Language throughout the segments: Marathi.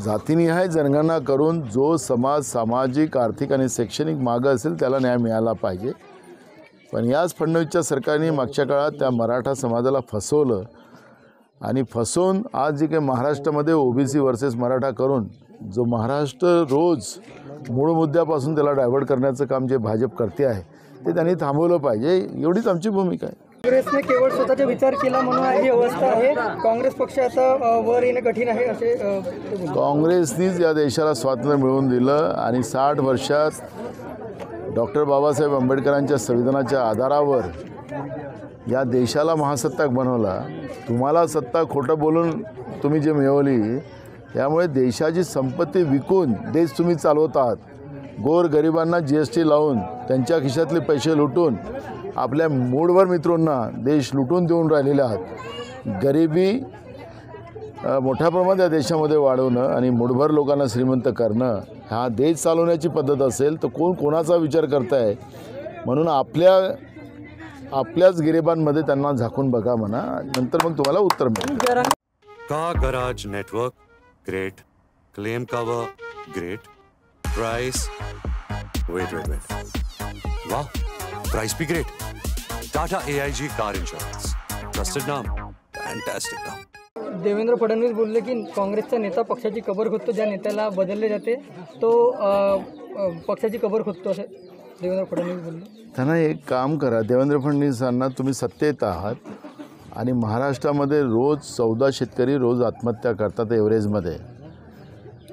जातीनिहाय जनगणना करून जो समाज सामाजिक आर्थिक आणि शैक्षणिक मागं असेल त्याला न्याय मिळाला पाहिजे। पण याच फडणवीसच्या सरकारने मागच्या काळात त्या मराठा समाजाला फसवलं आणि फसवून आज जे काही महाराष्ट्रामध्ये ओबीसी वर्सेस मराठा करून जो महाराष्ट्र रोज मूळ मुद्द्यापासून त्याला डायव्हर्ट करण्याचं काम जे भाजप करते आहे ते त्यांनी थांबवलं पाहिजे, एवढीच आमची भूमिका आहे। काँग्रेसने केवळ स्वतःचा विचार केला म्हणून ही अवस्था आहे। काँग्रेस पक्ष आता वर येणं कठीण आहे असे काँग्रेसनीच या देशाला स्वातंत्र्य मिळवून दिलं आणि 60 वर्षात डॉक्टर बाबासाहेब आंबेडकरांच्या संविधानाच्या आधारावर या देशाला महासत्ताक बनवला। तुम्हाला सत्ता खोटं बोलून तुम्ही जे मिळवली त्यामुळे देशाची संपत्ती विकून देश तुम्ही चालवत आहात। गोर गरिबांना जीएसटी लावून त्यांच्या खिशातले पैसे लुटून आपल्या मूळवर मित्रांना देश लुटून देऊन राहिलेले आहात। गरिबी मोठ्या प्रमाणात या देशामध्ये वाढवणं आणि मूठभर लोकांना श्रीमंत करणं हा देश चालवण्याची पद्धत असेल तर कोण कोणाचा विचार करताय म्हणून आपल्याच गरिबांमध्ये त्यांना झाकून बघा म्हणा, नंतर मग तुम्हाला उत्तर मिळेल। Car garage network great, claim cover great, price wait वाह प्राइस भी great. Tata AIG car insurance, trusted नाम, फैंटास्टिक नाम। देवेंद्र फडणवीस बोलले की काँग्रेसचा नेता पक्षाची कबर खोदतो, ज्या नेत्याला बदलले जाते तो पक्षाची कबर खोदतो असे देवेंद्र फडणवीस बोलले। त्यांना एक काम करा, देवेंद्र फडणवीसांना तुम्ही सत्तेत आहात आणि महाराष्ट्रामध्ये रोज 14 शेतकरी रोज आत्महत्या करतात एव्हरेजमध्ये,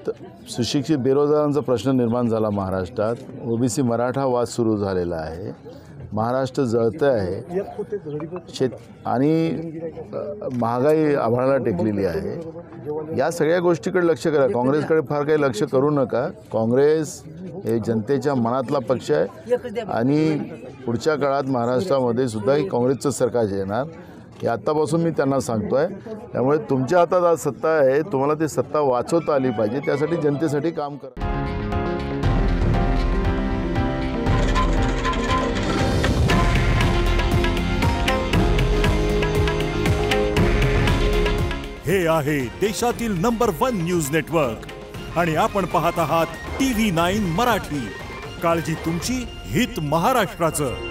तर सुशिक्षित बेरोजगारांचा प्रश्न निर्माण झाला महाराष्ट्रात, ओबीसी मराठा वाद सुरू झालेला आहे, महाराष्ट्र जळतं आहे, आणि महागाई आभाळाला टेकलेली आहे। या सगळ्या गोष्टीकडे लक्ष करा, काँग्रेसकडे फार काही लक्ष करू नका। काँग्रेस हे जनतेच्या मनातला पक्ष आहे आणि पुढच्या काळात महाराष्ट्रामध्ये सुद्धा काँग्रेसचं सरकार येणार हे आत्तापासून मी त्यांना सांगतो आहे। त्यामुळे तुमच्या हातात आज सत्ता आहे, तुम्हाला ती सत्ता वाचवता आली पाहिजे, त्यासाठी जनतेसाठी काम करा। हे आहे देशातील नंबर 1 न्यूज नेटवर्क आणि आपण पाहत आहात TV9 मराठी। काळजी तुमची, हित महाराष्ट्राचं।